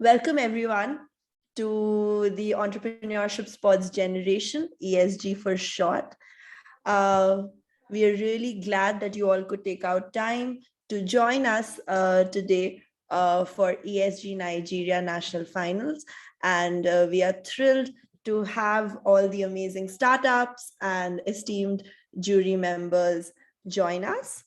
Welcome everyone to the Entrepreneurship Sports Generation, ESG for short. We are really glad that you all could take out time to join us today for ESG Nigeria National Finals. And we are thrilled to have all the amazing startups and esteemed jury members join us.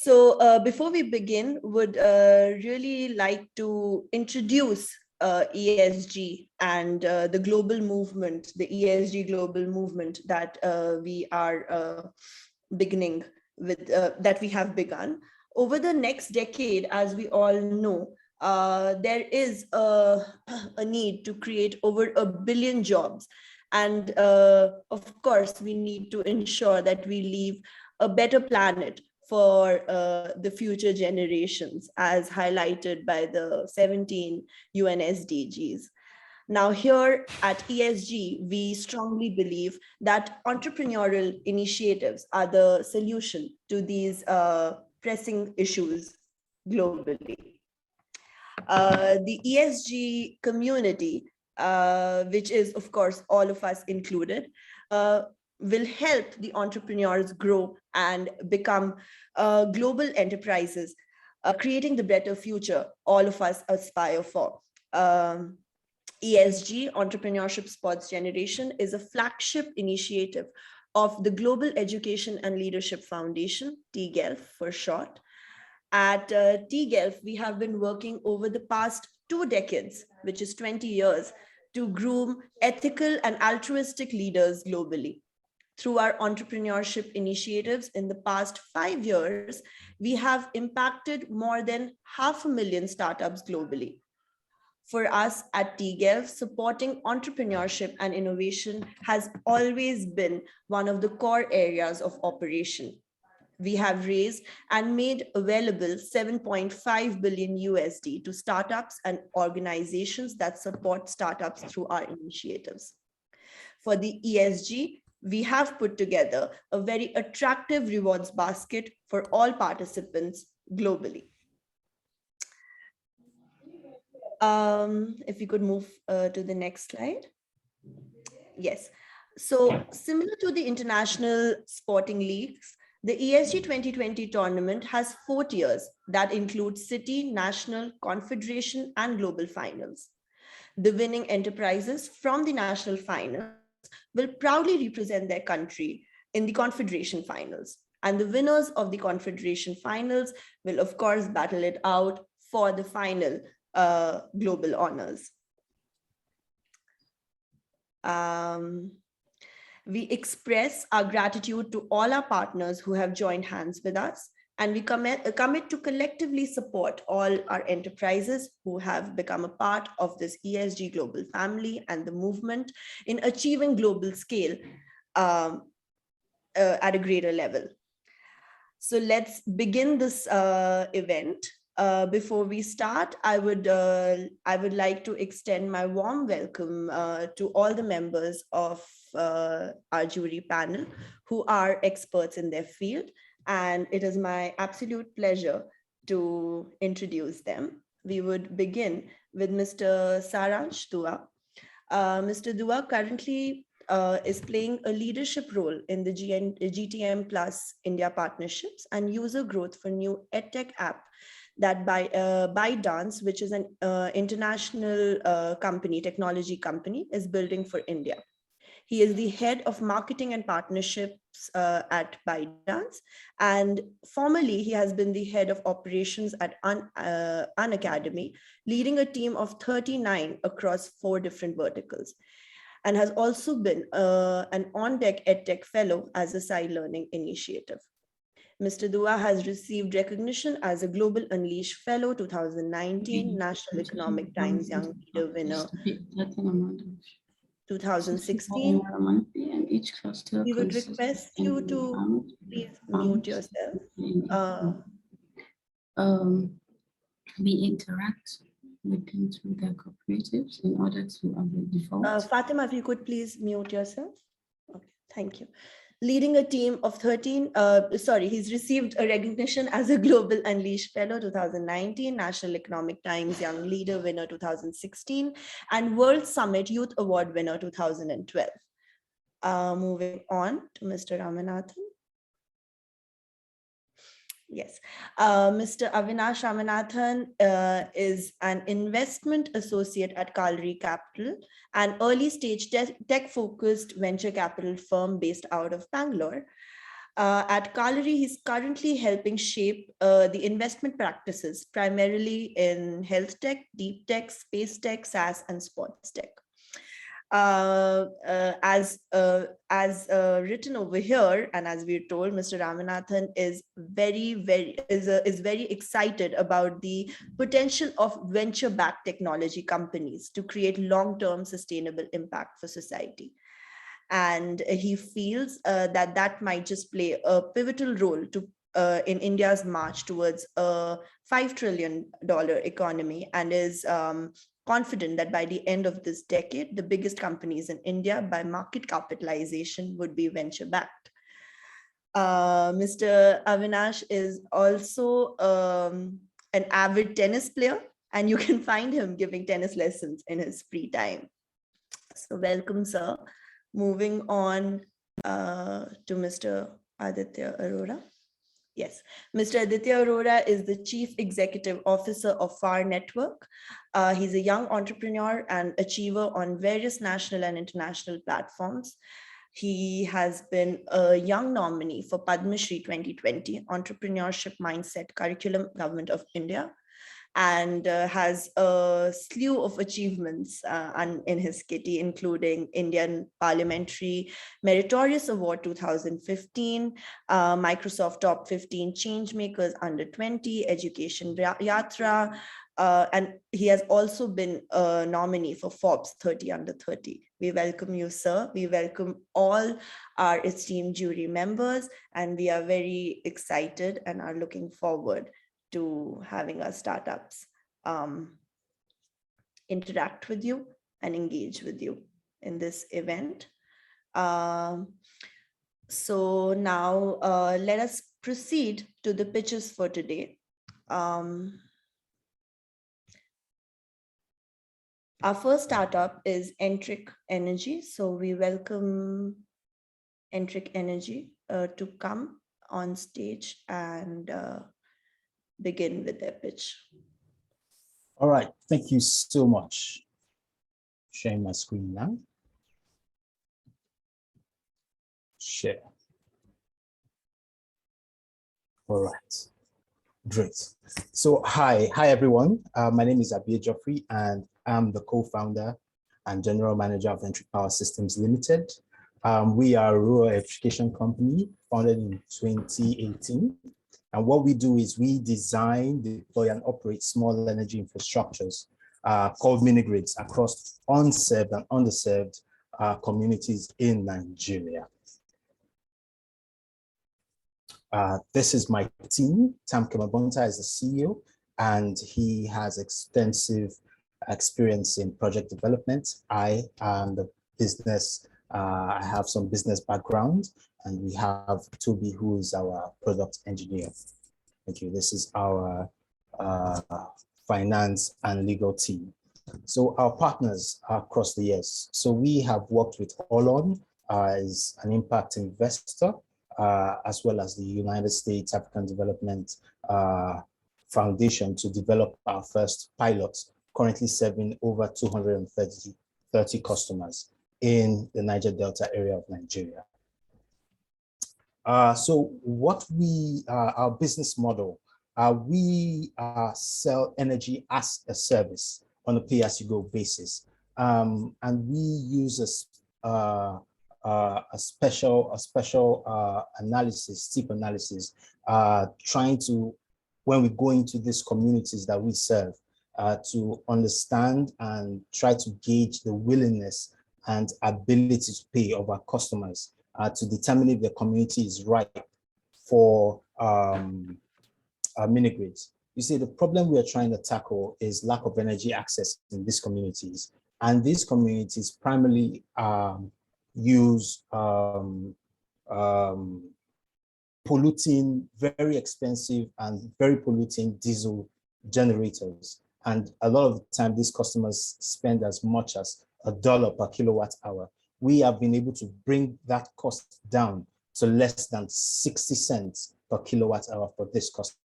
So before we begin, would really like to introduce ESG and the global movement, the ESG global movement that we are beginning with, that we have begun. Over the next decade, as we all know, there is a need to create over 1 billion jobs. And of course, we need to ensure that we leave a better planet for the future generations, as highlighted by the 17 UN SDGs. Now, here at ESG, we strongly believe that entrepreneurial initiatives are the solution to these pressing issues globally. The ESG community, which is, of course, all of us included, will help the entrepreneurs grow and become global enterprises, creating the better future all of us aspire for. ESG, Entrepreneurship Sports Generation, is a flagship initiative of the Global Education and Leadership Foundation, TGELF for short. At TGELF, we have been working over the past 2 decades, which is 20 years, to groom ethical and altruistic leaders globally. Through our entrepreneurship initiatives in the past 5 years, we have impacted more than 500,000 startups globally. For us at TGELF, supporting entrepreneurship and innovation has always been one of the core areas of operation. We have raised and made available 7.5 billion USD to startups and organizations that support startups through our initiatives. For the ESG, we have put together a very attractive rewards basket for all participants globally. If you could move to the next slide. Yes. So similar to the international sporting leagues, the ESG 2020 tournament has 4 tiers that include city, national, confederation, and global finals. The winning enterprises from the national finals will proudly represent their country in the confederation finals. And the winners of the confederation finals will, of course, battle it out for the final global honors. We express our gratitude to all our partners who have joined hands with us, and we commit to collectively support all our enterprises who have become a part of this ESG global family and the movement in achieving global scale at a greater level. So let's begin this event. Before we start, I would like to extend my warm welcome to all the members of our jury panel who are experts in their field. And it is my absolute pleasure to introduce them. We would begin with Mr. Saransh Dua. Mr. Dua currently is playing a leadership role in the GTM Plus India partnerships and user growth for new EdTech app that ByteDance, which is an international technology company, is building for India. He is the head of marketing and partnerships at ByteDance, and formerly he has been the head of operations at Unacademy, leading a team of 39 across 4 different verticals, and has also been an on-deck EdTech fellow as a side learning initiative. Mr. Dua has received recognition as a Global Unleash Fellow 2019, National Economic Times Young Leader winner 2016. We would request you to please mute yourself. We interact with them through their cooperatives in order to avoid default. Fatima, if you could please mute yourself. Okay, thank you. leading a team of 13, he's received a recognition as a Global Unleashed Fellow 2019, National Economic Times Young Leader winner 2016, and World Summit Youth Award winner 2012. Moving on to Mr. Ramanathan. Yes, Mr. Avinash Ramanathan is an investment associate at Kalari Capital, an early stage tech-focused venture capital firm based out of Bangalore. At Kalari, he's currently helping shape the investment practices, primarily in health tech, deep tech, space tech, SaaS, and sports tech. As written over here, and as we're told, Mr. Ramanathan is very excited about the potential of venture-backed technology companies to create long-term sustainable impact for society. And he feels that might just play a pivotal role to in India's march towards a $5 trillion economy, and is confident that by the end of this decade, the biggest companies in India by market capitalization would be venture-backed. Mr. Avinash is also an avid tennis player, and you can find him giving tennis lessons in his free time. So welcome, sir. Moving on to Mr. Aditya Arora. Yes, Mr. Aditya Arora is the Chief Executive Officer of FAR Network. He's a young entrepreneur and achiever on various national and international platforms. He has been a young nominee for Padma Shri 2020 Entrepreneurship Mindset Curriculum, Government of India, and has a slew of achievements in his kitty, including Indian Parliamentary Meritorious Award 2015, Microsoft Top 15 Changemakers Under 20, Education Yatra, and he has also been a nominee for Forbes 30 Under 30. We welcome you, sir. We welcome all our esteemed jury members, and we are very excited and are looking forward to having our startups interact with you and engage with you in this event. So now let us proceed to the pitches for today. Our first startup is Entric Energy. So we welcome Entric Energy to come on stage and begin with their pitch. All right, thank you so much. Sharing my screen now. Share. All right, great. So hi everyone. My name is Abir Joffrey, and I'm the co-founder and general manager of Entric Power Systems Limited. We are a rural electrification company founded in 2018. And what we do is we design, deploy, and operate small energy infrastructures called mini-grids across unserved and underserved communities in Nigeria. This is my team. Tam Kemabonta is the CEO, and he has extensive experience in project development. I am the business, I have some business background, and we have Toby, who is our product engineer. Thank you. This is our finance and legal team. So our partners across the years. So we have worked with Olon as an impact investor, as well as the United States African Development Foundation to develop our first pilot, currently serving over 230 customers in the Niger Delta area of Nigeria. So what our business model, we sell energy as a service on a pay-as-you-go basis. And we use a special analysis, deep analysis, trying to, when we go into these communities that we serve, to understand and try to gauge the willingness and ability to pay of our customers to determine if the community is right for mini-grids. You see, the problem we are trying to tackle is lack of energy access in these communities. And these communities primarily use polluting, very expensive and very polluting diesel generators. And a lot of the time, these customers spend as much as $1 per kilowatt hour. We have been able to bring that cost down to less than 60 cents per kilowatt hour for this customer.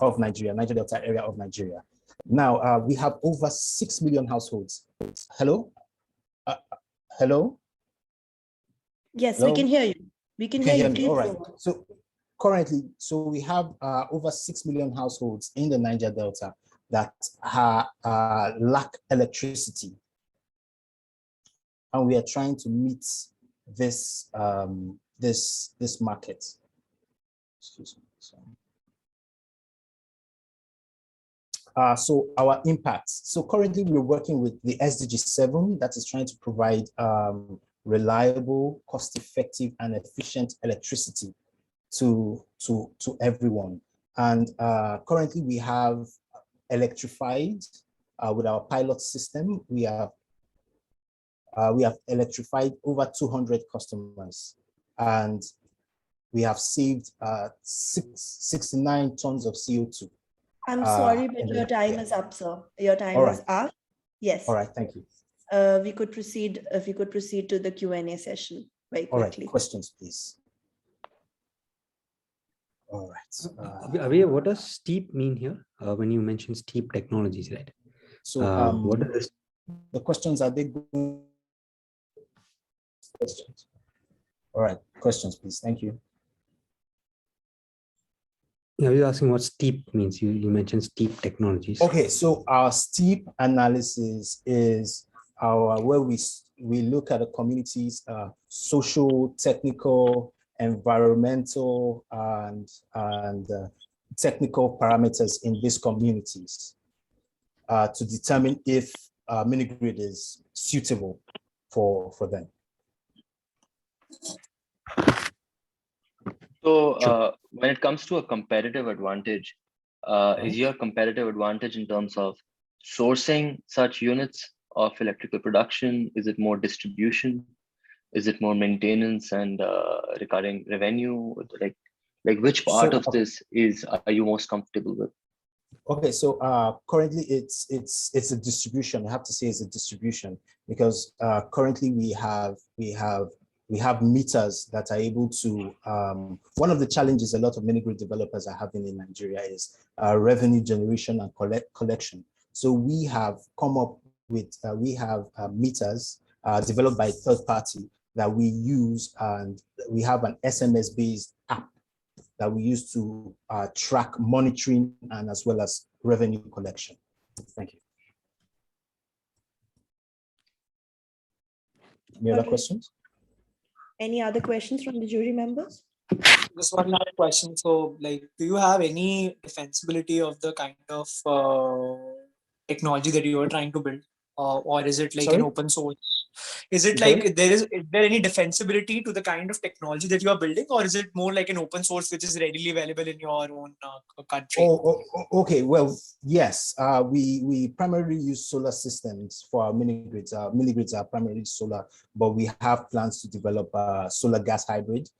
Of Nigeria, Niger Delta area of Nigeria. Now, we have over 6 million households. Hello? Hello? Yes, Hello? we can hear you. We can You hear you. me? Please All right. go on. So currently, we have over 6 million households in the Niger Delta that lack electricity. And we are trying to meet this, this market. Excuse me. Sorry. So our impacts. So currently we're working with the SDG 7 that is trying to provide reliable, cost-effective, and efficient electricity to everyone. And currently we have electrified with our pilot system. We have electrified over 200 customers, and we have saved 69 tons of CO2. I'm sorry, but your time is up, sir. Your time is up. Yes. All right, thank you. We could proceed, if we could proceed to the Q&A session very quickly. All right, questions, please. All right. Avia, what does steep mean here when you mention steep technologies, right? So what is the questions, are they good questions? All right, questions, please. Thank you. Yeah, I was asking what steep means. You mentioned steep technologies. Okay, so our steep analysis is our where we look at the community's social, technical, environmental, and technical parameters in these communities to determine if mini-grid is suitable for them. So when it comes to a competitive advantage, is your competitive advantage in terms of sourcing such units of electrical production? Is it more distribution? Is it more maintenance and recurring revenue? Like which part of this are you most comfortable with? Okay, so currently it's a distribution. I have to say it's a distribution because currently we have meters that are able to, one of the challenges a lot of mini-grid developers are having in Nigeria is revenue generation and collection. So we have come up with, we have meters developed by a third party that we use, and we have an SMS-based app that we use to track monitoring and as well as revenue collection. Thank you. Any other questions? Any other questions from the jury members? Just one last question. So, like, do you have any defensibility of the kind of technology that you are trying to build, or is it like an open source? Is it like is there any defensibility to the kind of technology that you are building, or is it more like an open source which is readily available in your own country? Okay. Well, yes. We primarily use solar systems for our mini grids. Our mini grids are primarily solar, but we have plans to develop solar gas hybrid.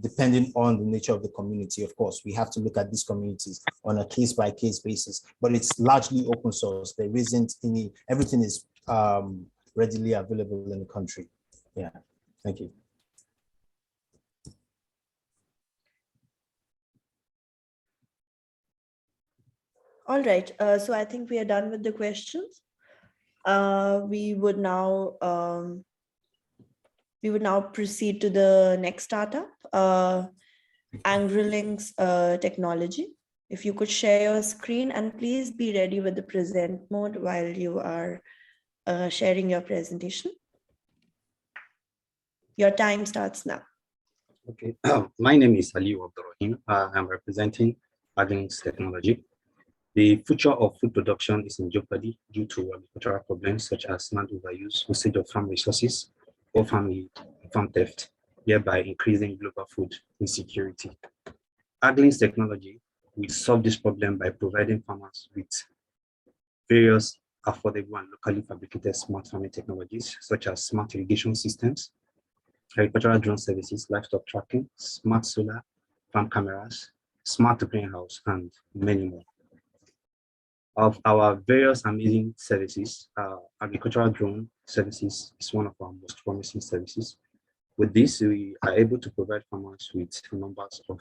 Depending on the nature of the community, of course, we have to look at these communities on a case-by-case basis, but it's largely open source. There isn't any, everything is readily available in the country. Yeah, thank you. All right, so I think we are done with the questions. We would now proceed to the next startup, Angroling's technology. If you could share your screen, and please be ready with the present mode while you are sharing your presentation. Your time starts now. Okay, my name is Aditya Arora. I'm representing Angroling's technology. The future of food production is in jeopardy due to agricultural problems such as land overuse, usage of farm resources, poor farm yield, farm theft, thereby increasing global food insecurity. Aggling's technology will solve this problem by providing farmers with various affordable and locally fabricated smart farming technologies, such as smart irrigation systems, agricultural drone services, livestock tracking, smart solar farm cameras, smart greenhouse, and many more. Of our various amazing services, agricultural drone services is one of our most promising services. With this, we are able to provide farmers with numbers of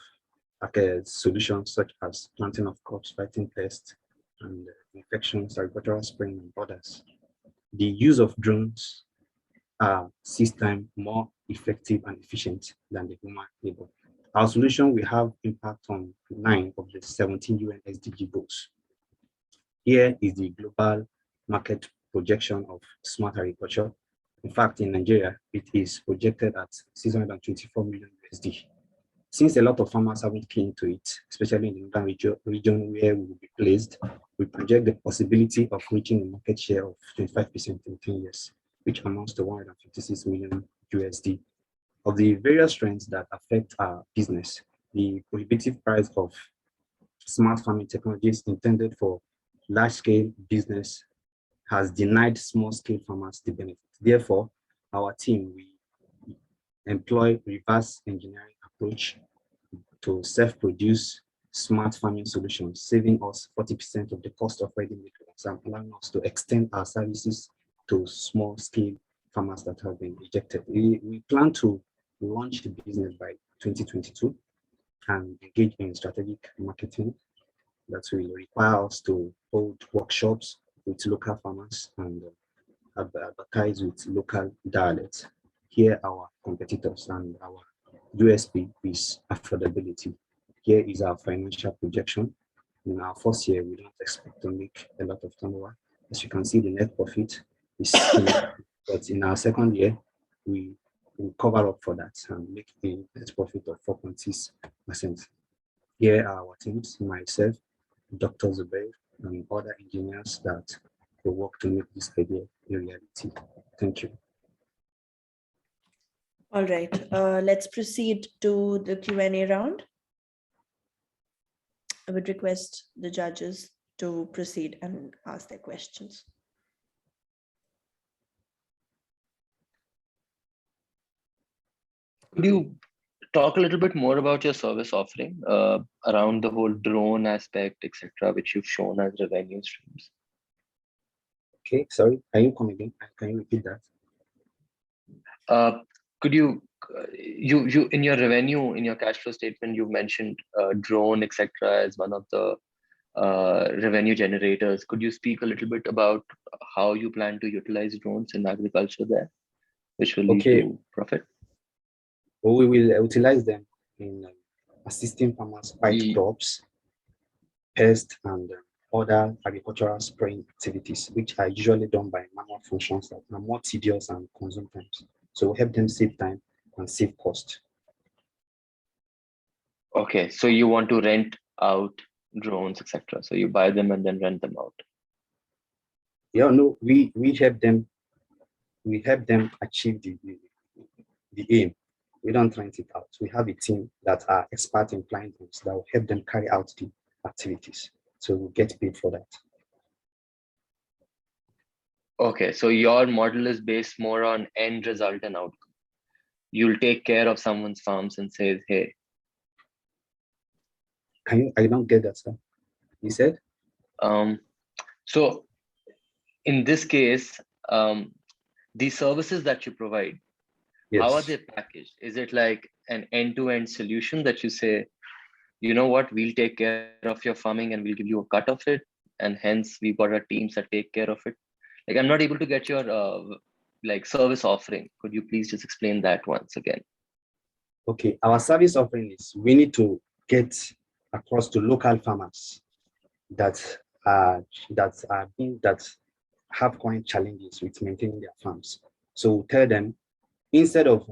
solutions such as planting of crops, fighting pests and infections, agricultural spraying, and others. The use of drones sees time more effective and efficient than the human labor. Our solution will have impact on 9 of the 17 UN SDG goals. Here is the global market projection of smart agriculture. In fact, in Nigeria, it is projected at 624 million USD. Since a lot of farmers haven't keen to it, especially in the northern region where we will be placed, we project the possibility of reaching a market share of 25% in 10 years, which amounts to 156 million USD. Of the various trends that affect our business, the prohibitive price of smart farming technologies intended for large-scale business has denied small-scale farmers the benefit. Therefore, our team, we employ reverse engineering approach to self-produce smart farming solutions, saving us 40% of the cost of ready-made goods and allowing us to extend our services to small-scale farmers that have been rejected. We plan to launch the business by 2022 and engage in strategic marketing that will require us to hold workshops with local farmers and advertise with local dialects. Here are our competitors, and our USP is affordability. Here is our financial projection. In our first year, we don't expect to make a lot of turnover. As you can see, the net profit is similar, but in our second year, we will cover up for that and make a net profit of 4.6%. Here are our teams, myself, Dr. Zubair, and other engineers that will work to make this idea a reality. Thank you. All right, let's proceed to the Q&A round. I would request the judges to proceed and ask their questions. Could you talk a little bit more about your service offering around the whole drone aspect, etc., which you've shown as revenue streams? Okay, sorry, can you come again? Can you repeat that? Could you in your revenue, in your cash flow statement, you mentioned drone, etc., as one of the revenue generators. Could you speak a little bit about how you plan to utilize drones in agriculture there, which will lead to profit? Well, we will utilize them in assisting farmers fight crops, pests, and other agricultural spraying activities, which are usually done by manual functions that are more tedious and consume time. So we'll help them save time and save cost. Okay, so you want to rent out drones, etc. So you buy them and then rent them out. Yeah, no, we help them. We help them achieve the aim. We don't rent it out. We have a team that are expert in flying drones that will help them carry out the activities. So we'll get paid for that. Okay, so your model is based more on end result and outcome. You'll take care of someone's farms and say, hey. I don't get that, sir. You said? So in this case, the services that you provide, yes, how are they packaged? Is it like an end-to-end solution that you say, you know what, we'll take care of your farming and we'll give you a cut of it, and hence we've got our teams that take care of it? Like, I'm not able to get your like service offering. Could you please just explain that once again? Okay, our service offering is we need to get across to local farmers that have current challenges with maintaining their farms. So we'll tell them, instead of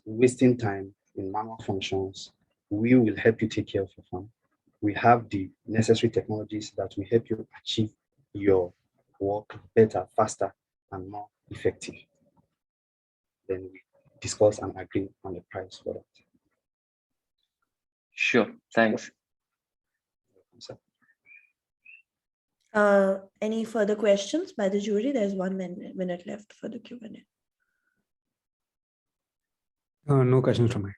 wasting time in manual functions, we will help you take care of your farm. We have the necessary technologies that will help you achieve your work better, faster, and more effective. Then discuss and agree on the price for that. Sure, thanks. Any further questions by the jury? There's 1 minute left for the Q&A. No questions from me.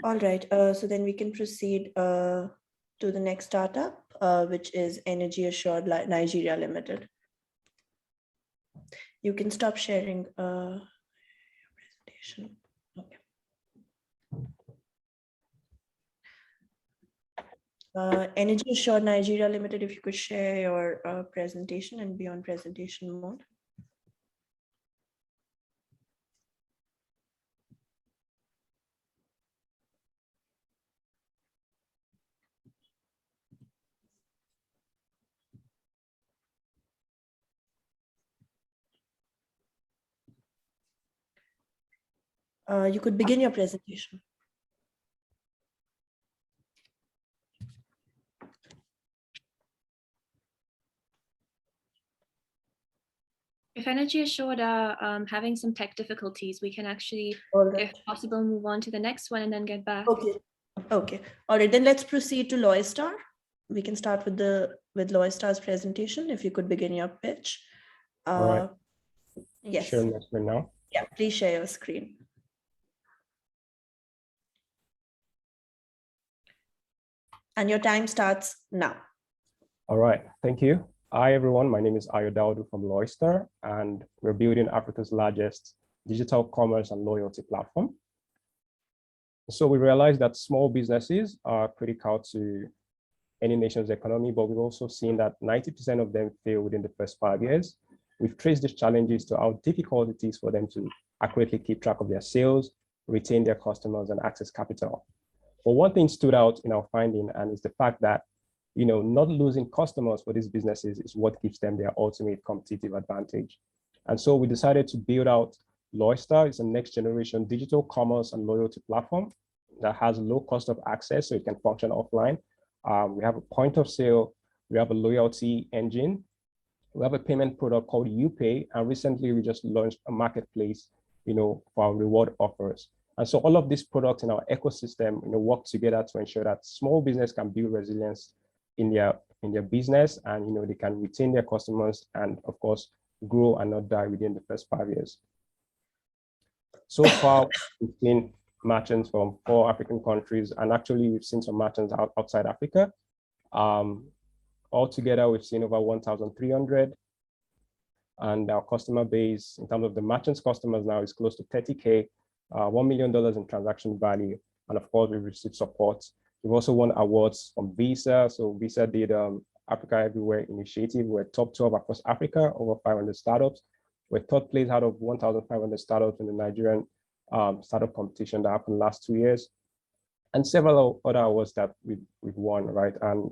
All right, so then we can proceed to the next startup, which is Energy Assured Nigeria Limited. You can stop sharing your presentation. Okay. Energy Assured Nigeria Limited, if you could share your presentation and be on presentation mode. You could begin your presentation. If Energy Assured are having some tech difficulties, we can actually, if possible, move on to the next one and then get back. Okay. All right, then let's proceed to Loystar. We can start with Loystar's presentation. If you could begin your pitch. All right. Yes. Sharing my screen now. Yeah, please share your screen. And your time starts now. All right, thank you. Hi, everyone. My name is Aditya from Loystar, and we're building Africa's largest digital commerce and loyalty platform. So we realized that small businesses are critical to any nation's economy, but we've also seen that 90% of them fail within the first 5 years. We've traced these challenges to how difficult it is for them to accurately keep track of their sales, retain their customers, and access capital. But one thing stood out in our finding, and it's the fact that not losing customers for these businesses is what gives them their ultimate competitive advantage. And so we decided to build out Loystar. It's a next generation digital commerce and loyalty platform that has low cost of access, so it can function offline. We have a point of sale, we have a loyalty engine, we have a payment product called UPay, and recently we just launched a marketplace, for our reward offers. And so all of these products in our ecosystem, work together to ensure that small business can build resilience in their business, and they can retain their customers and, of course, grow and not die within the first 5 years. So far, we've seen merchants from 4 African countries, and actually we've seen some merchants outside Africa. Altogether, we've seen over 1,300, and our customer base in terms of the merchants customers now is close to 30K, $1 million in transaction value, and of course we've received support. We've also won awards from Visa. So Visa did Africa Everywhere initiative. We're top 12 across Africa, over 500 startups. We're third place out of 1,500 startups in the Nigerian startup competition that happened last 2 years, and several other awards that we've won, right? And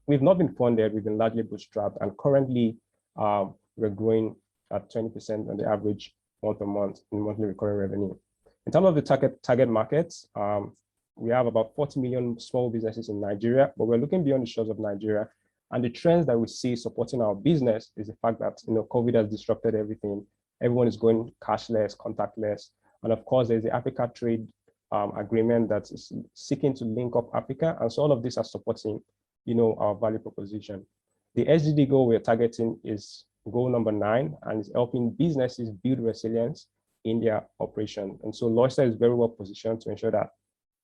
we've not been funded, we've been largely bootstrapped, and currently we're growing at 20% on the average month-on-month in monthly recurring revenue. In terms of the target markets, we have about 40 million small businesses in Nigeria, but we're looking beyond the shores of Nigeria. And the trends that we see supporting our business is the fact that COVID has disrupted everything. Everyone is going cashless, contactless. And of course, there's the Africa Trade Agreement that is seeking to link up Africa. And so all of these are supporting our value proposition. The SDG goal we're targeting is goal number 9, and it's helping businesses build resilience in their operation. And so Loystar is very well positioned to ensure that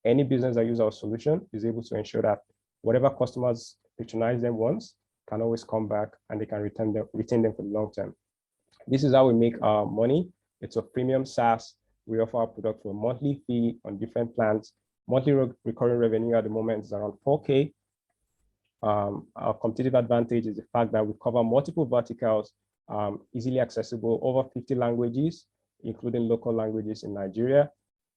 any business that uses our solution is able to ensure that whatever customers patronize them once can always come back, and they can retain them for the long term. This is how we make our money. It's a premium SaaS. We offer our product for a monthly fee on different plans. Monthly recurring revenue at the moment is around 4K. Our competitive advantage is the fact that we cover multiple verticals, easily accessible, over 50 languages, including local languages in Nigeria.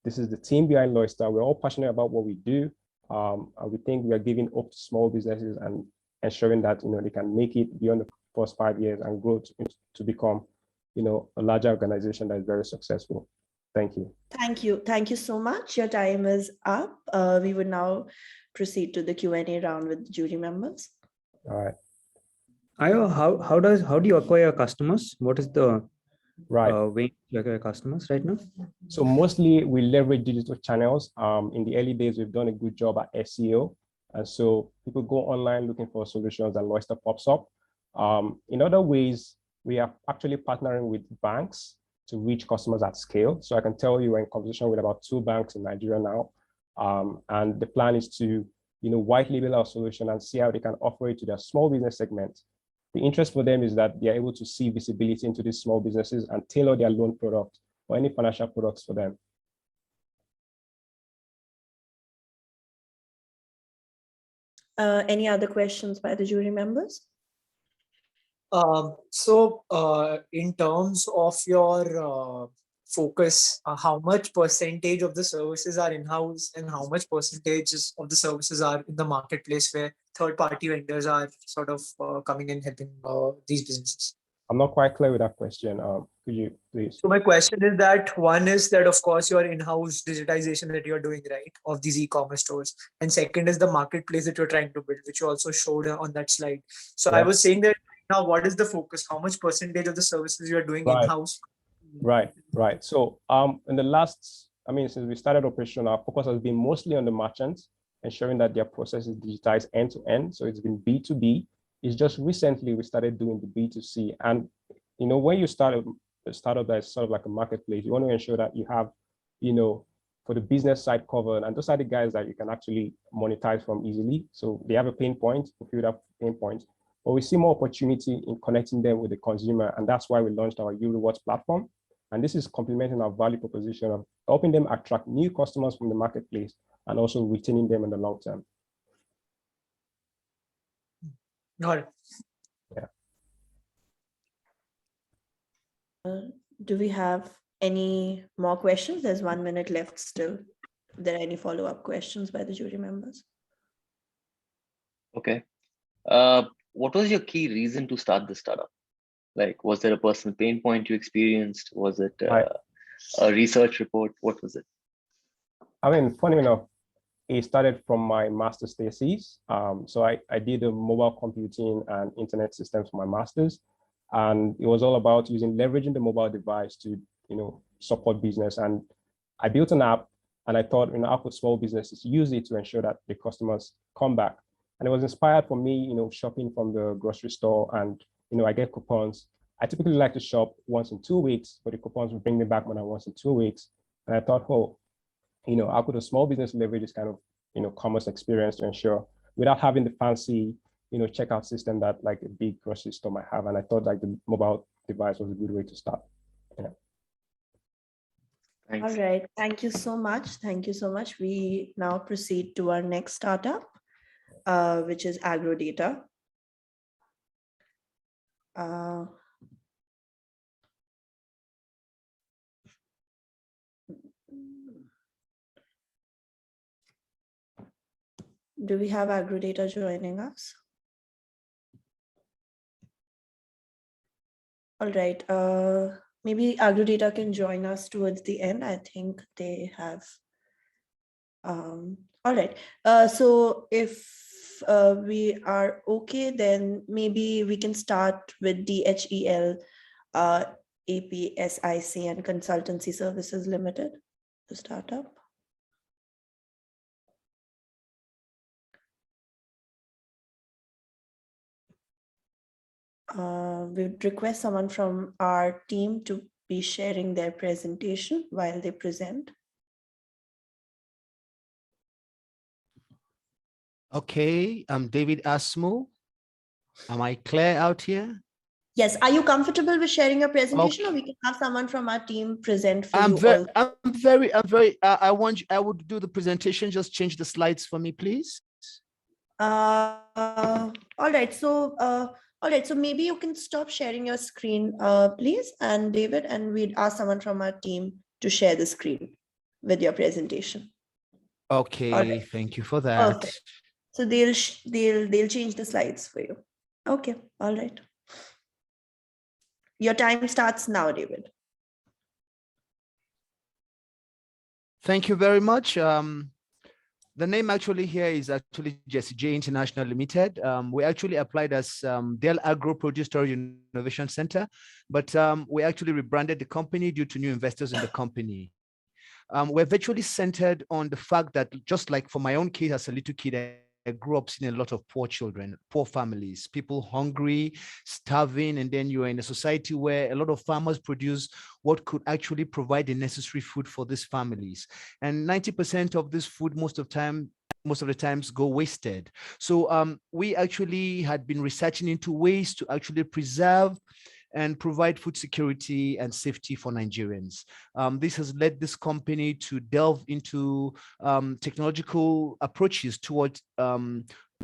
This is the team behind Loystar. We're all passionate about what we do. And we think we are giving hope to small businesses and ensuring that they can make it beyond the first 5 years and grow to become a larger organization that is very successful. Thank you. Thank you so much. Your time is up. We would now proceed to the Q&A round with the jury members. All right. Ayo, how do you acquire customers? What is the Right. Your customers right now? So mostly we leverage digital channels. In the early days, we've done a good job at SEO. And so people go online looking for solutions and Loyster pops up. In other ways, we are actually partnering with banks to reach customers at scale. So I can tell you we're in conversation with about 2 banks in Nigeria now. And the plan is to, white label our solution and see how they can offer it to their small business segment. The interest for them is that they're able to see visibility into these small businesses and tailor their loan product or any financial products for them. Any other questions by the jury members? In terms of your focus, how much percentage of the services are in-house and how much percentage of the services are in the marketplace where third-party vendors are sort of coming in helping these businesses? I'm not quite clear with that question. Could you please? So my question is that one is that, of course, your in-house digitization that you're doing, right, of these e-commerce stores. And second is the marketplace that you're trying to build, which you also showed on that slide. So I was saying that now, what is the focus? How much percentage of the services you are doing in-house? Right. So in the last, since we started operation, our focus has been mostly on the merchants, ensuring that their process is digitized end to end. So it's been B2B. It's just recently we started doing the B2C. And when you start a startup that's sort of like a marketplace, you want to ensure that you have, for the business side covered, and those are the guys that you can actually monetize from easily. So they have a pain point, fulfill that pain point. But we see more opportunity in connecting them with the consumer, and that's why we launched our U-Rewards platform. And this is complementing our value proposition of helping them attract new customers from the marketplace and also retaining them in the long term. Got it. Yeah. Do we have any more questions? There's 1 minute left still. Are there any follow-up questions by the jury members? Okay. What was your key reason to start this startup? Like, was there a personal pain point you experienced? Was it a research report? What was it? Funny enough, it started from my master's thesis. So I did a mobile computing and internet systems for my master's. And it was all about leveraging the mobile device to, support business. And I built an app and I thought, how could small businesses use it to ensure that the customers come back? And it was inspired for me, shopping from the grocery store and, I get coupons. I typically like to shop once in 2 weeks, but the coupons will bring me back more than once in 2 weeks. And I thought, how could a small business leverage this kind of, commerce experience to ensure without having the fancy, checkout system that like a big grocery store might have. And I thought like the mobile device was a good way to start. Thanks. All right. Thank you so much. Thank you so much. We now proceed to our next startup, which is Aggro Data. Do we have Aggro Data joining us? All right. Maybe Aggro Data can join us towards the end. I think they have. All right. So if we are okay, then maybe we can start with DHEL, APSIC and Consultancy Services Limited, the startup. We would request someone from our team to be sharing their presentation while they present. Okay, I'm David Asmo. Am I clear out here? Yes. Are you comfortable with sharing your presentation, or we can have someone from our team present for you? I would do the presentation. Just change the slides for me, please. All right. So maybe you can stop sharing your screen, please, and David, and we'd ask someone from our team to share the screen with your presentation. Okay. Right. Thank you for that. Okay. So they'll change the slides for you. Okay. All right. Your time starts now, David. Thank you very much. The name actually here is actually Jesse J International Limited. We actually applied as Dell Agro Produce Storage Innovation Center, but we actually rebranded the company due to new investors in the company. We're virtually centered on the fact that, just like for my own case as a little kid, I grew up seeing a lot of poor children, poor families, people hungry, starving, and then you are in a society where a lot of farmers produce what could actually provide the necessary food for these families. And 90% of this food most of the times go wasted. So we actually had been researching into ways to actually preserve and provide food security and safety for Nigerians. This has led this company to delve into technological approaches towards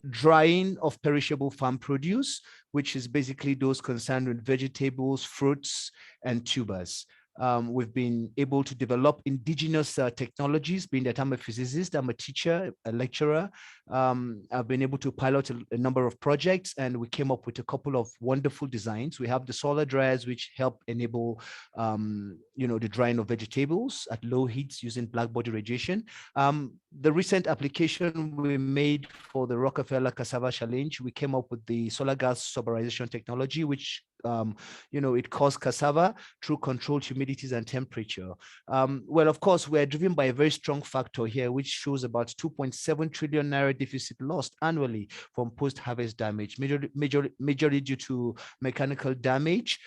drying of perishable farm produce, which is basically those concerned with vegetables, fruits, and tubers. We've been able to develop indigenous technologies, being that I'm a physicist, I'm a teacher, a lecturer. I've been able to pilot a number of projects, and we came up with a couple of wonderful designs. We have the solar dryers, which help enable the drying of vegetables at low heats using black body radiation. The recent application we made for the Rockefeller Cassava Challenge, we came up with the solar gas soberization technology, which it caused cassava through controlled humidities and temperature. Well, of course, we're driven by a very strong factor here, which shows about 2.7 trillion naira deficit lost annually from post-harvest damage, majorly due to mechanical damage,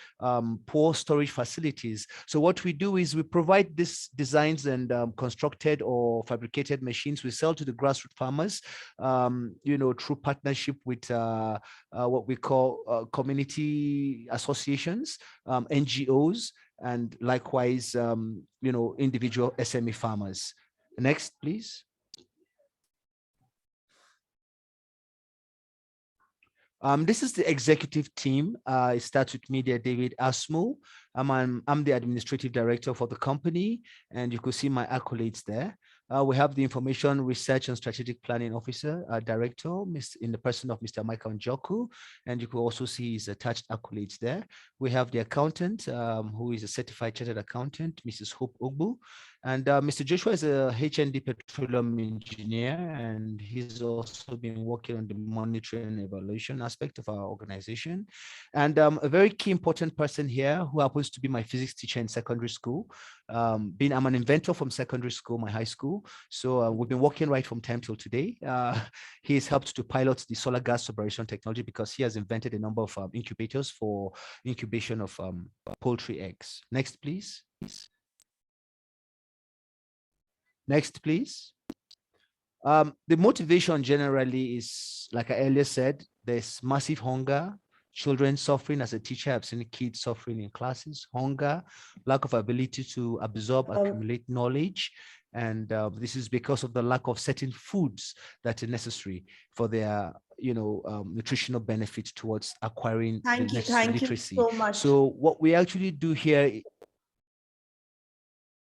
poor storage facilities. So what we do is we provide these designs and constructed or fabricated machines. We sell to the grassroots farmers, through partnership with what we call community associations, NGOs, and likewise, individual SME farmers. Next, please. This is the executive team. It starts with me there, David Asmo. I'm the administrative director for the company, and you could see my accolades there. We have the information research and strategic planning officer, director, in the person of Mr. Michael Njoku, and you could also see his attached accolades there. We have the accountant, who is a certified chartered accountant, Mrs. Hope Ogbu, and Mr. Joshua is a HND petroleum engineer, and he's also been working on the monitoring and evaluation aspect of our organization. And a very key important person here who happens to be my physics teacher in secondary school. I'm an inventor from secondary school, my high school. So we've been working right from time till today. He has helped to pilot the solar gas separation technology because he has invented a number of incubators for incubation of poultry eggs. Next, please. Next, please. The motivation generally is, like I earlier said, there's massive hunger, children suffering. As a teacher, I've seen kids suffering in classes, hunger, lack of ability to absorb, accumulate knowledge. And this is because of the lack of certain foods that are necessary for their, nutritional benefits towards acquiring the necessary literacy. Thank you so much. So what we actually do here.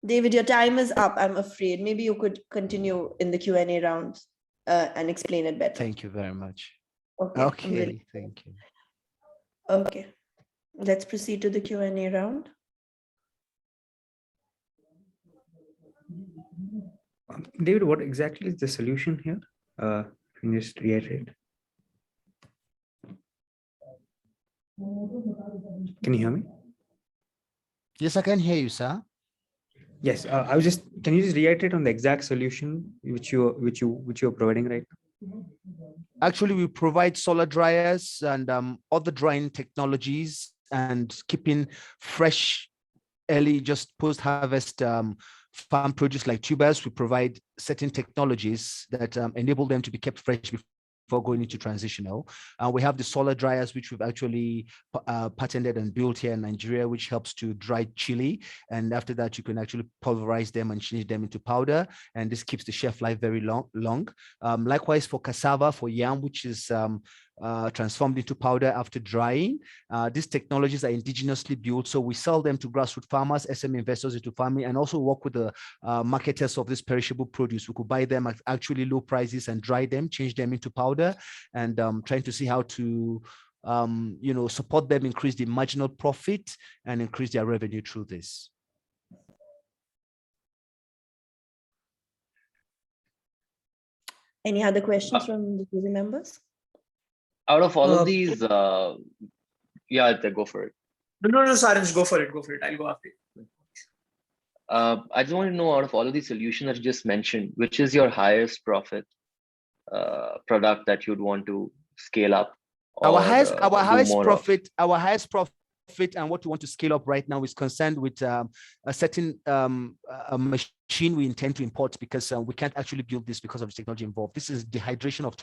David, your time is up, I'm afraid. Maybe you could continue in the Q&A round and explain it better. Thank you very much. Okay, thank you. Okay, let's proceed to the Q&A round. David, what exactly is the solution here? Can you just reiterate? Can you hear me? Yes, I can hear you, sir. Yes, can you just reiterate on the exact solution which you're providing right now? Actually, we provide solar dryers and other drying technologies and keeping fresh, early, just post-harvest farm produce like tubers. We provide certain technologies that enable them to be kept fresh before going into transitional. We have the solar dryers, which we've actually patented and built here in Nigeria, which helps to dry chili. And after that, you can actually pulverize them and change them into powder. And this keeps the shelf life very long. Likewise, for cassava, for yam, which is transformed into powder after drying. These technologies are indigenously built, so we sell them to grassroots farmers, SME investors into farming, and also work with the marketers of this perishable produce. We could buy them at actually low prices and dry them, change them into powder, and trying to see how to support them, increase the marginal profit, and increase their revenue through this. Any other questions from the jury members? Out of all of these, yeah, go for it. No, Saransh, go for it. Go for it. I'll go after you. I just want to know, out of all of these solutions that you just mentioned, which is your highest profit product that you'd want to scale up? Our highest profit, and what we want to scale up right now is concerned with a certain a machine we intend to import, because we can't actually build this because of the technology involved. This is dehydration of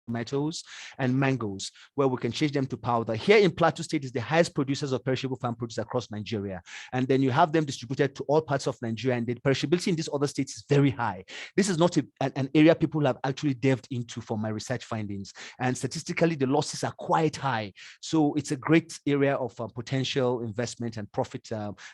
tomatoes and mangoes, where we can change them to powder. Here in Plateau State is the highest producers of perishable farm produce across Nigeria. And then you have them distributed to all parts of Nigeria, and the perishability in these other states is very high. This is not an area people have actually delved into for my research findings. And statistically, the losses are quite high. So it's a great area of potential investment and profit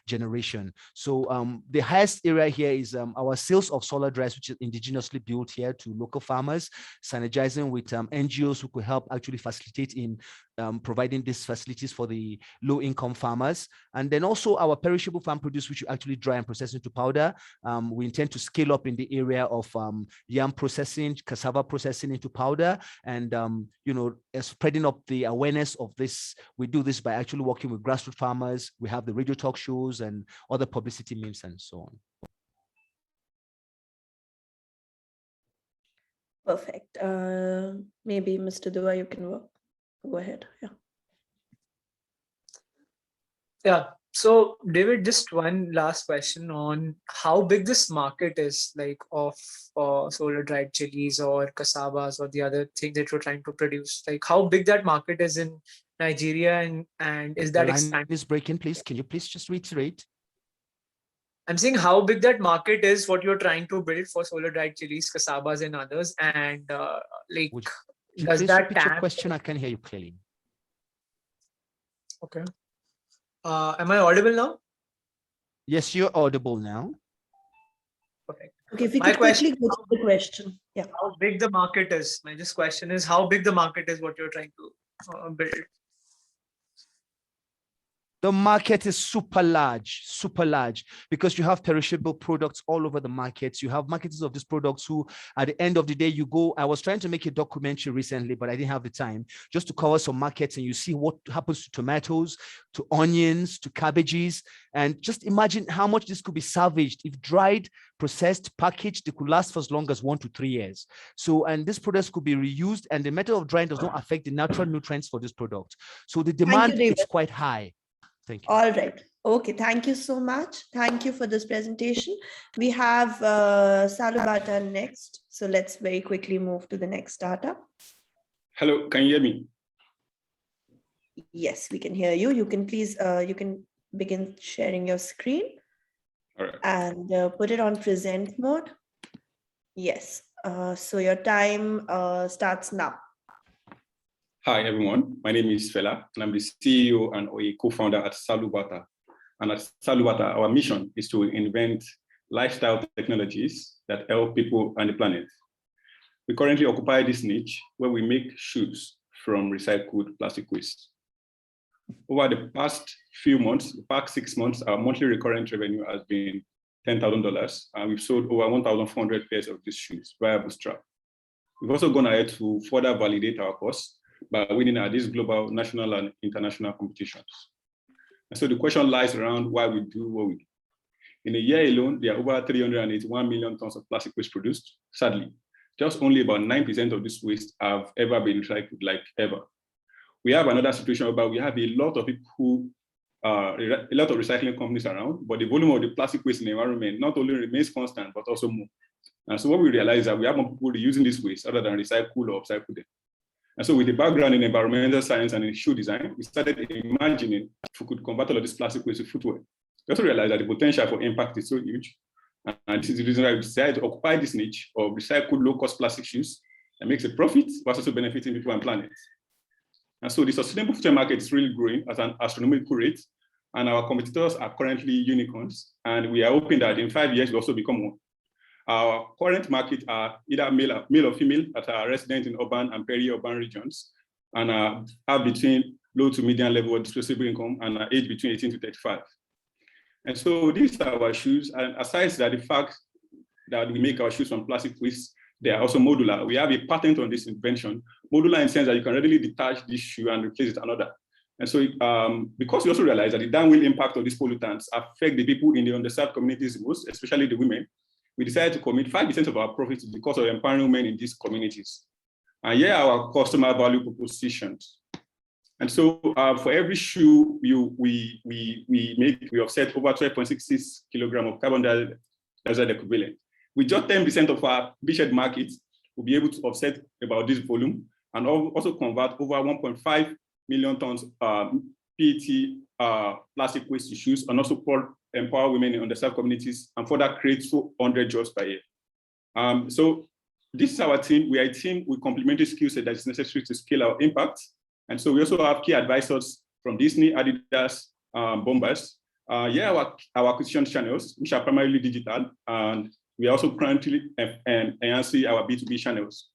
generation. So the highest area here is our sales of solar dryers, which is indigenously built here to local farmers, synergizing with NGOs who could help actually facilitate in providing these facilities for the low-income farmers. And then also our perishable farm produce, which we actually dry and process into powder. We intend to scale up in the area of yam processing, cassava processing into powder, and spreading up the awareness of this. We do this by actually working with grassroots farmers. We have the radio talk shows and other publicity means and so on. Perfect. Maybe Mr. Dua, you can go ahead. Yeah. So David, just one last question on how big this market is, like of solar dried chilies or cassavas or the other thing that you're trying to produce. Like how big that market is in Nigeria, and is that expanding? Is breaking, please. Can you please just reiterate? I'm saying how big that market is, what you're trying to build for solar dried chilies, cassavas, and others, and does that repeat your question? I can hear you clearly. Okay. Am I audible now? Yes, you're audible now. Perfect. Okay, if we could quickly go to the question. Yeah. How big the market is? My just question is how big the market is, what you're trying to build. The market is super large, because you have perishable products all over the markets. You have marketers of these products who, at the end of the day, you go, I was trying to make a documentary recently, but I didn't have the time, just to cover some markets, and you see what happens to tomatoes, to onions, to cabbages. And just imagine how much this could be salvaged. If dried, processed, packaged, they could last for as long as 1 to 3 years. So, and these products could be reused, and the method of drying does not affect the natural nutrients for this product. So the demand is quite high. Thank you. All right. Okay. Thank you so much. Thank you for this presentation. We have Salubata next. So let's very quickly move to the next startup. Hello, can you hear me? Yes, we can hear you. You can please, you can begin sharing your screen. All right. And put it on present mode. Yes. So your time starts now. Hi, everyone. My name is Fela, and I'm the CEO and a co-founder at Salubata. And at Salubata, our mission is to invent lifestyle technologies that help people and the planet. We currently occupy this niche where we make shoes from recycled plastic waste. Over the past few months, the past 6 months, our monthly recurrent revenue has been $10,000, and we've sold over 1,400 pairs of these shoes via Bootstrap. We've also gone ahead to further validate our course by winning at these global, national, and international competitions. And so the question lies around why we do what we do. In a year alone, there are over 381 million tons of plastic waste produced. Sadly, just only about 9% of this waste have ever been recycled, like ever. We have another situation where we have a lot of people who, a lot of recycling companies around, but the volume of the plastic waste in the environment not only remains constant, but also more. And so what we realize is that we have more people using this waste other than recycle or upcycle them. And so with the background in environmental science and in shoe design, we started imagining if we could convert all of this plastic waste to footwear. We also realized that the potential for impact is so huge. And this is the reason why we decided to occupy this niche of recycled low-cost plastic shoes that makes a profit, but also benefiting people and planet. And so the sustainable footwear market is really growing at an astronomical rate. And our competitors are currently unicorns. And we are hoping that in 5 years, we also become one. Our current market are either male or female that are resident in urban and peri-urban regions and have between low to medium level of disposable income and age between 18 to 35. And so these are our shoes. And aside that, the fact that we make our shoes from plastic waste, they are also modular. We have a patent on this invention. Modular in the sense that you can readily detach this shoe and replace it with another. And so because we also realize that the downwind impact of these pollutants affect the people in the underserved communities most, especially the women, we decided to commit 5% of our profits to the cost of empowering women in these communities. And here are our customer value propositions. And so for every shoe we make, we offset over 12.66 kilograms of carbon dioxide equivalent. With just 10% of our beachhead market, we'll be able to offset about this volume and also convert over 1.5 million tons PET plastic waste to shoes, and also empower women in underserved communities and further create 200 jobs per year. So this is our team. We are a team with complementary skill set that is necessary to scale our impact. And so we also have key advisors from Disney, Adidas, Bombas. Our acquisition channels, which are primarily digital, and we are also currently enhancing our B2B channels.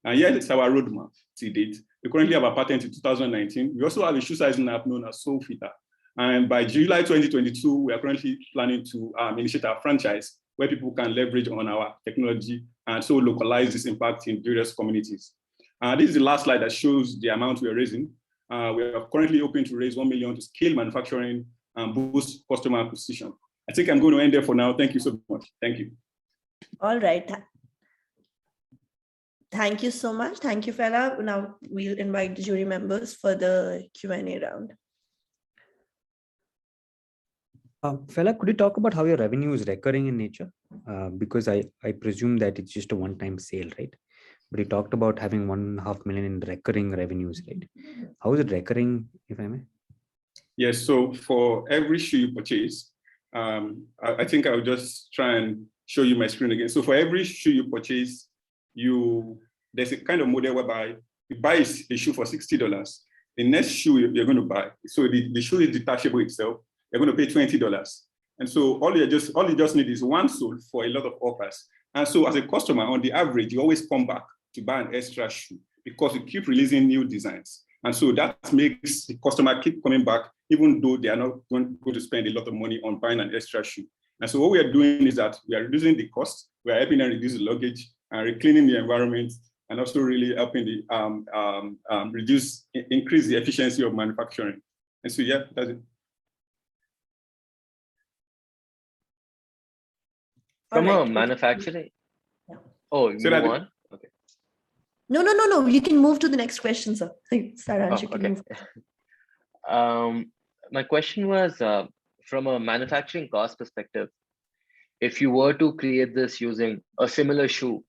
And here is our roadmap to date. We currently have a patent in 2019. We also have a shoe sizing app known as Soul Fitter. And by July 2022, we are currently planning to initiate our franchise where people can leverage on our technology and so localize this impact in various communities. This is the last slide that shows the amount we are raising. We are currently hoping to raise 1 million to scale manufacturing and boost customer acquisition. I think I'm going to end there for now. Thank you so much. Thank you. All right. Thank you so much. Thank you, Fela. Now we'll invite the jury members for the Q&A round. Fela, could you talk about how your revenue is recurring in nature? Because I presume that it's just a one-time sale, right? But you talked about having 1.5 million in recurring revenues, right? How is it recurring, if I may? Yes, so for every shoe you purchase, I think I'll just try and show you my screen again. So for every shoe you purchase, there's a kind of model whereby you buy a shoe for $60. The next shoe you're going to buy, so the shoe is detachable itself, you're going to pay $20. And so all you just need is one sole for a lot of offers. And so as a customer, on the average, you always come back to buy an extra shoe because you keep releasing new designs. And so that makes the customer keep coming back, even though they are not going to spend a lot of money on buying an extra shoe. And so what we are doing is that we are reducing the cost, we are helping them reduce the luggage and cleaning the environment, and also really helping the increase the efficiency of manufacturing. And so yeah, that's it. From a manufacturing. Yeah. Oh, you move on? Okay. No. You can move to the next question, sir. Saransh, you can move. My question was from a manufacturing cost perspective, if you were to create this using a similar shoe,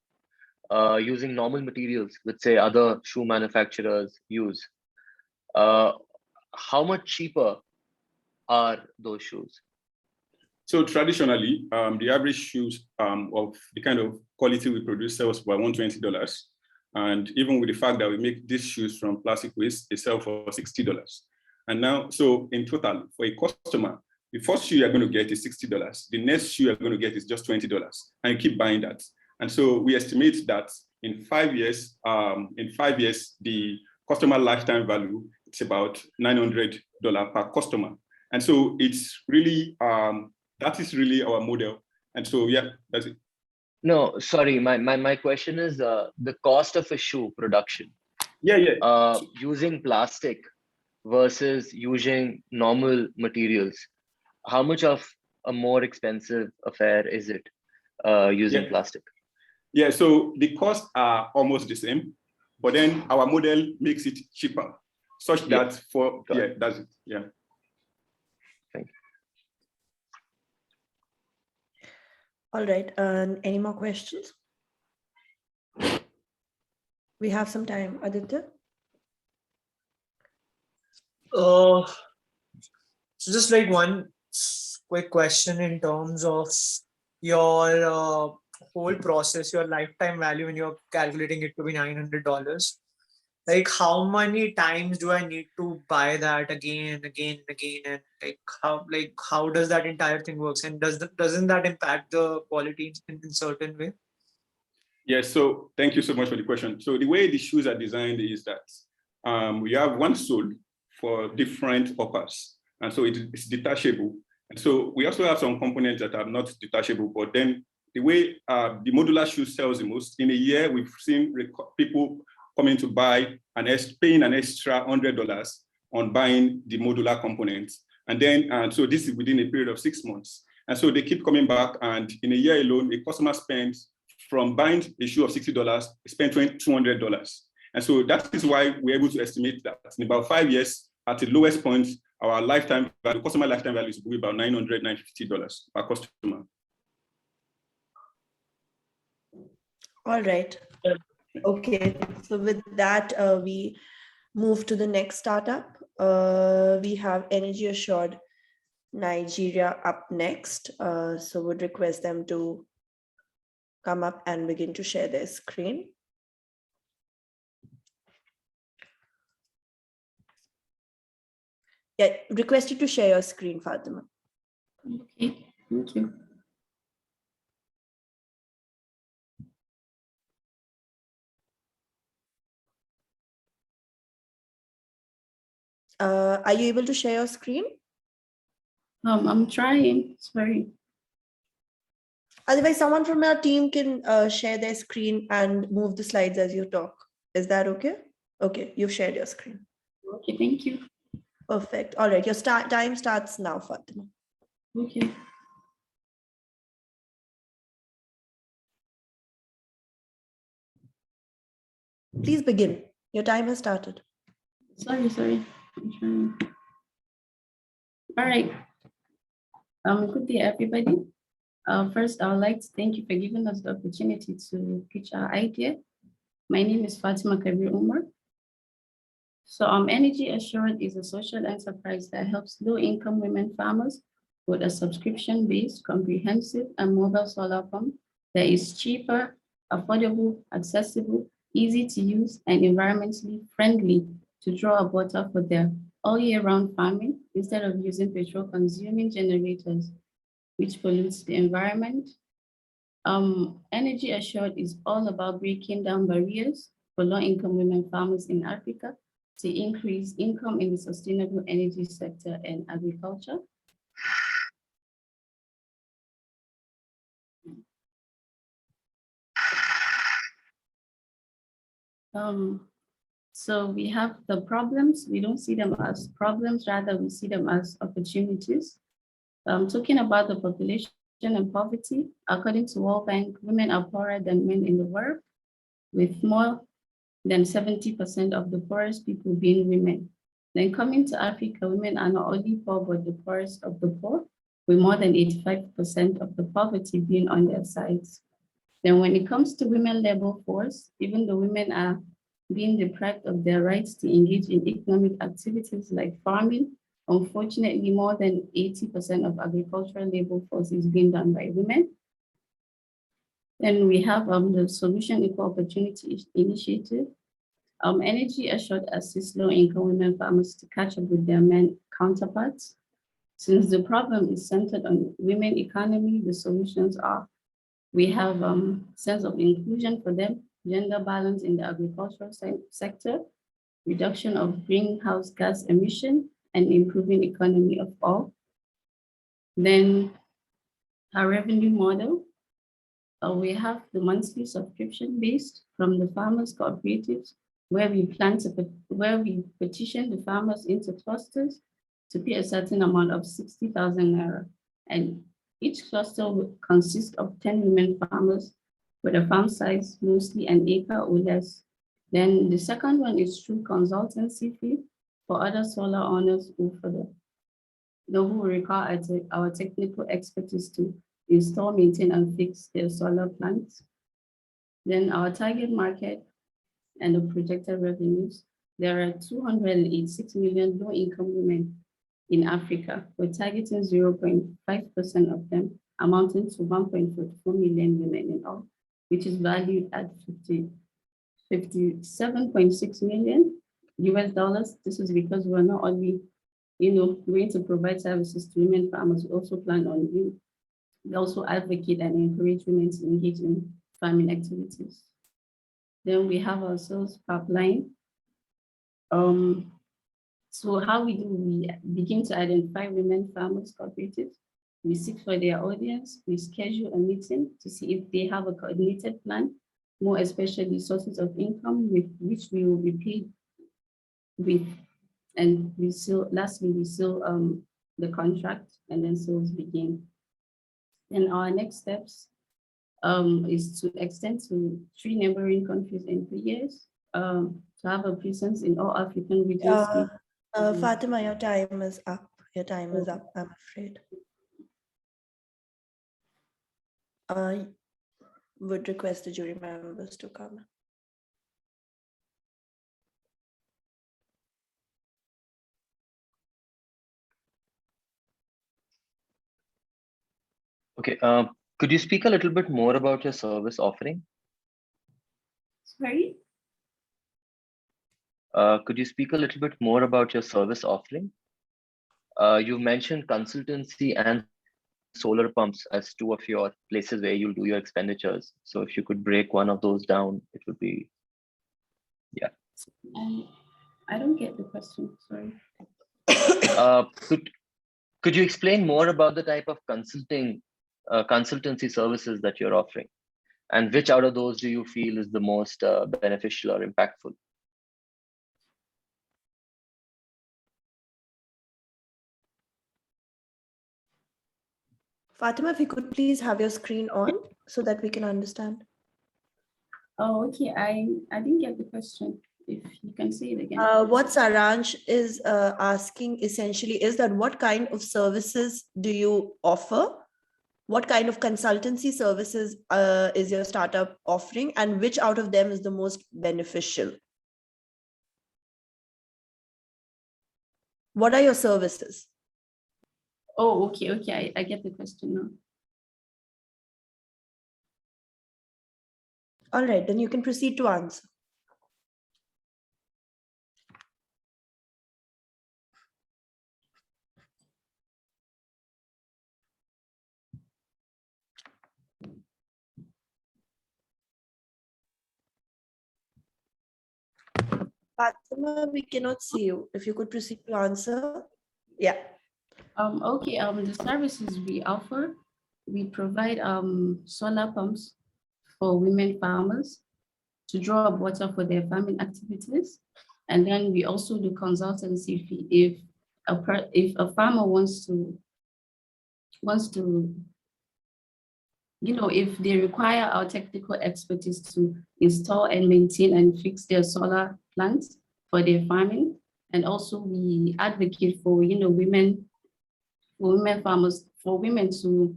using normal materials, which say other shoe manufacturers use, how much cheaper are those shoes? So traditionally, the average shoes of the kind of quality we produce sells for $120. And even with the fact that we make these shoes from plastic waste, they sell for $60. And now, so in total, for a customer, the first shoe you're going to get is $60. The next shoe you're going to get is just $20. And you keep buying that. And so we estimate that in 5 years, the customer lifetime value is about $900 per customer. And so it's really, that is really our model. And so, yeah, that's it. No, sorry, my question is the cost of a shoe production. Yeah. Using plastic versus using normal materials. How much of a more expensive affair is it using plastic? Yeah, so the costs are almost the same, but then our model makes it cheaper, such that that's it. Yeah. Thank you. All right, any more questions? We have some time, Aditya. So just like one quick question in terms of your whole process, your lifetime value when you're calculating it to be $900. Like how many times do I need to buy that again, and how does that entire thing works, and doesn't that impact the quality in certain way? Yes, so thank you so much for the question. So the way the shoes are designed is that we have one sole for different uppers, and so it's detachable. And so we also have some components that are not detachable, but then the way the modular shoe sells the most, in a year, we've seen people coming to buy paying an extra $100 on buying the modular components. And then, so this is within a period of 6 months. And so they keep coming back, and in a year alone, a customer spends, from buying a shoe of $60, spent $200. And so that is why we're able to estimate that in about 5 years, at the lowest point, our lifetime value, customer lifetime value is about $900, $950 per customer. All right. Okay. So with that, we move to the next startup. We have Energy Assured Nigeria up next. So would request them to come up and begin to share their screen. Yeah, request you to share your screen, Fatima. Okay, thank you. Are you able to share your screen? I'm trying, sorry. Otherwise, someone from our team can share their screen and move the slides as you talk. Is that okay? Okay, you've shared your screen. Okay, thank you. Perfect. All right, your time starts now, Fatima. Okay. Please begin. Your time has started. Sorry. I'm trying. All right. Good day, everybody. First, I would like to thank you for giving us the opportunity to pitch our idea. My name is Fatima Kabir Umar. So Energy Assured is a social enterprise that helps low-income women farmers with a subscription-based, comprehensive, and mobile solar pump that is cheaper, affordable, accessible, easy to use, and environmentally friendly to draw water for their all-year-round farming instead of using petrol-consuming generators, which pollutes the environment. Energy Assured is all about breaking down barriers for low-income women farmers in Africa to increase income in the sustainable energy sector and agriculture. So we have the problems. We don't see them as problems, rather we see them as opportunities. Talking about the population and poverty, according to World Bank, women are poorer than men in the world, with more than 70% of the poorest people being women. Then coming to Africa, women are not only poor, but the poorest of the poor, with more than 85% of the poverty being on their sides. Then when it comes to women labor force, even though women are being deprived of their rights to engage in economic activities like farming, unfortunately, more than 80% of agricultural labor force is being done by women. Then we have the Solution Equal Opportunity Initiative. Energy Assured assists low-income women farmers to catch up with their men counterparts. Since the problem is centered on women economy, the solutions are, we have sense of inclusion for them, gender balance in the agricultural sector, reduction of greenhouse gas emission, and improving economy of all. Then our revenue model, we have the monthly subscription based from the farmers cooperatives, where we petition the farmers into clusters to pay a certain amount of 60,000 naira. And each cluster will consist of 10 women farmers with a farm size mostly an acre or less. Then the second one is through consultancy fee for other solar owners who who require our technical expertise to install, maintain, and fix their solar plants. Then our target market and the projected revenues. There are 286 million low-income women in Africa. We're targeting 0.5% of them, amounting to 1.44 million women in all, which is valued at $57.6 million US. This is because we're not only going to provide services to women farmers, we also plan on we also advocate and encourage women to engage in farming activities. Then we have our sales pipeline. So how we begin to identify women farmers cooperatives. we seek for their audience, we schedule a meeting to see if they have a coordinated plan, more especially sources of income with which we will be paid with. And lastly, we seal the contract, and then sales begin. And our next steps is to extend to 3 neighboring countries in 3 years, to have a presence in all African regions. Fatima, your time is up. Your time is up, I'm afraid. Would request the jury members to come. Okay, could you speak a little bit more about your service offering? Sorry? Could you speak a little bit more about your service offering? You mentioned consultancy and solar pumps as 2 of your places where you'll do your expenditures. So if you could break one of those down, it would be, yeah. I don't get the question, sorry. Could you explain more about the type of consultancy services that you're offering? And which out of those do you feel is the most beneficial or impactful? Fatima, if you could please have your screen on so that we can understand. Oh, okay. I didn't get the question. If you can say it again. What Saransh is asking essentially is that what kind of services do you offer? What kind of consultancy services is your startup offering, and which out of them is the most beneficial? What are your services? Oh, okay, okay. I get the question now. All right, then you can proceed to answer. Fatima, we cannot see you. If you could proceed to answer. Yeah. Okay, the services we offer, we provide solar pumps for women farmers to draw up water for their farming activities. And then we also do consultancy if a farmer wants to, if they require our technical expertise to install and maintain and fix their solar plants for their farming. And also we advocate for, women farmers, for women to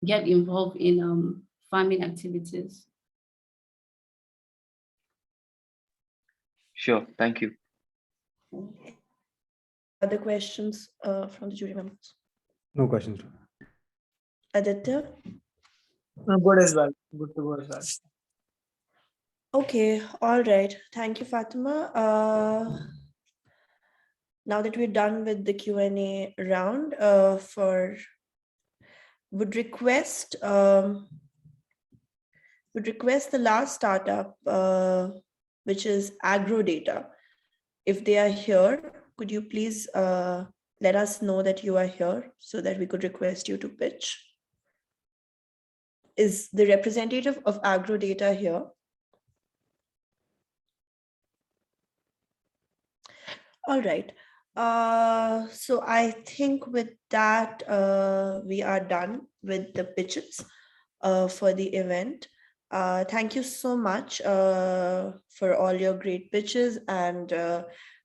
get involved in farming activities. Sure, thank you. Other questions from the jury members? No questions. Aditya? Good as well. Good to go as well. Okay, all right. Thank you, Fatima. Now that we're done with the Q&A round, would request the last startup, which is Aggro Data. If they are here, could you please let us know that you are here so that we could request you to pitch? Is the representative of Aggro Data here? All right. So I think with that, we are done with the pitches for the event. Thank you so much for all your great pitches and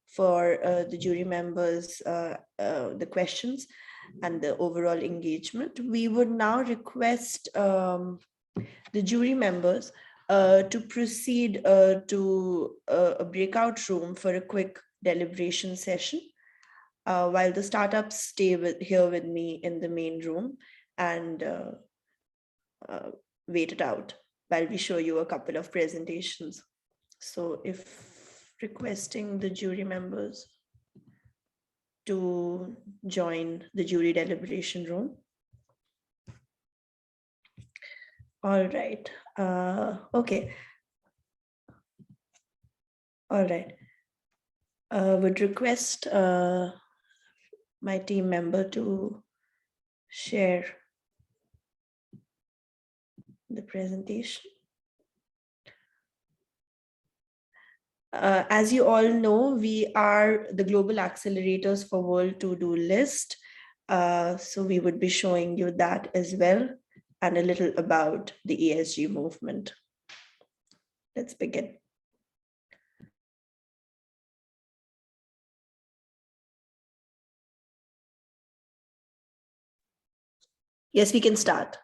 for the jury members, the questions and the overall engagement. We would now request the jury members to proceed to a breakout room for a quick deliberation session while the startups stay here with me in the main room and wait it out while we show you a couple of presentations. So if requesting the jury members to join the jury deliberation room. All right. Okay. All right. Would request my team member to share the presentation. As you all know, we are the global accelerators for World To-Do list. So we would be showing you that as well, and a little about the ESG movement. Let's begin. Yes, we can start.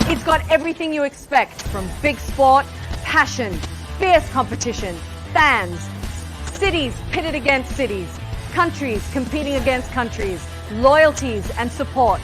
It's got everything you expect from big sport, passion, fierce competition, fans, cities pitted against cities, countries competing against countries, loyalties and support.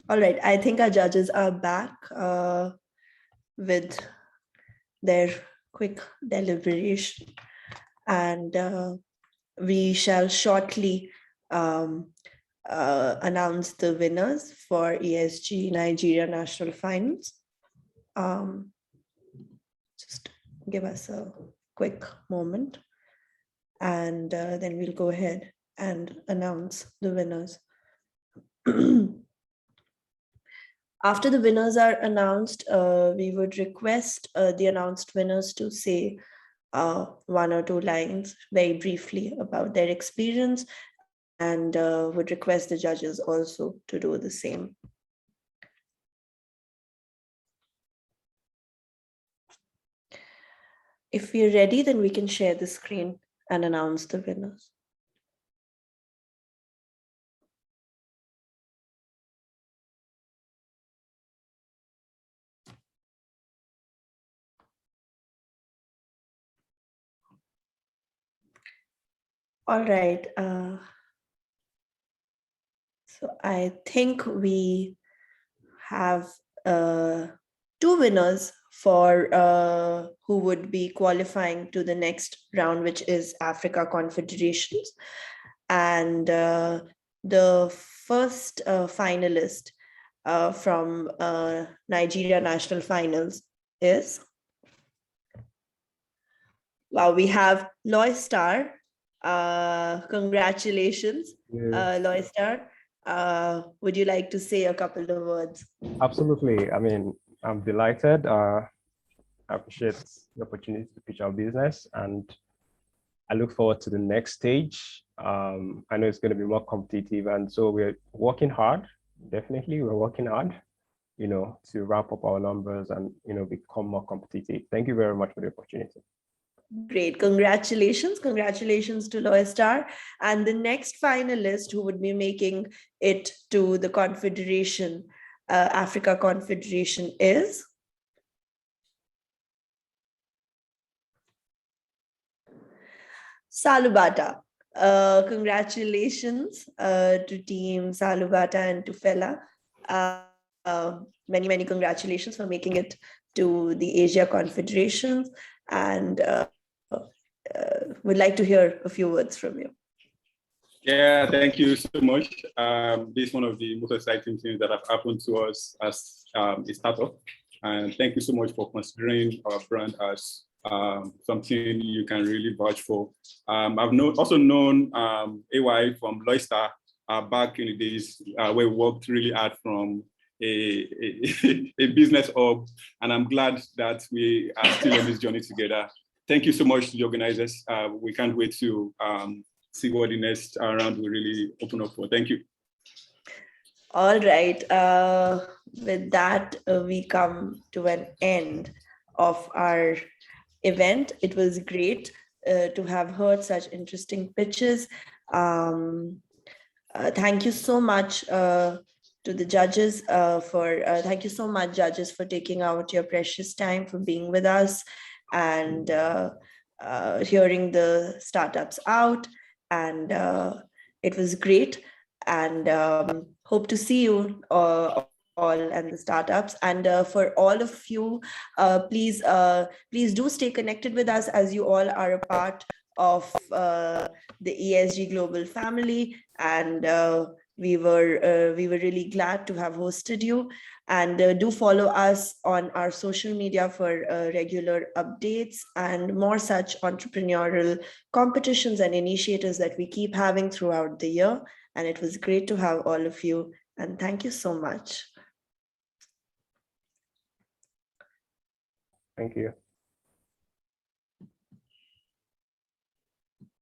All right, I think our judges are back with their quick deliberation, and we shall shortly announce the winners for ESG Nigeria National Finals. Just give us a quick moment, and then we'll go ahead and announce the winners. After the winners are announced, we would request the announced winners to say one or two lines very briefly about their experience, and would request the judges also to do the same. If we're ready, then we can share the screen and announce the winners. All right. So I think we have two winners for who would be qualifying to the next round, which is Africa Confederations. And the first finalist from Nigeria National Finals is Wow, we have Loystar. Congratulations, Loystar. Would you like to say a couple of words? Absolutely. I mean, I'm delighted. I appreciate the opportunity to pitch our business, and I look forward to the next stage. I know it's going to be more competitive, and so we're working hard. Definitely, we're working hard, to ramp up our numbers and, become more competitive. Thank you very much for the opportunity. Great. Congratulations. Congratulations to Loystar. And the next finalist who would be making it to the Confederation, Africa Confederation is Salubata. Congratulations to team Salubata and to Fela. Many congratulations for making it to the Asia Confederation, and would like to hear a few words from you. Yeah, thank you so much. This is one of the most exciting things that have happened to us as a startup. And thank you so much for considering our brand as something you can really vouch for. I've also known AY from Loystar back in the days where we worked really hard from a business hub, and I'm glad that we are still on this journey together. Thank you so much to the organizers. We can't wait to see what the next round will really open up for. Thank you. All right. With that, we come to an end of our event. It was great to have heard such interesting pitches. Thank you so much to the judges thank you so much, judges, for taking out your precious time for being with us and hearing the startups out. And it was great. And hope to see you all and the startups. And for all of you, please do stay connected with us, as you all are a part of the ESG global family. And we were really glad to have hosted you. And do follow us on our social media for regular updates and more such entrepreneurial competitions and initiatives that we keep having throughout the year. And it was great to have all of you. And thank you so much. Thank you.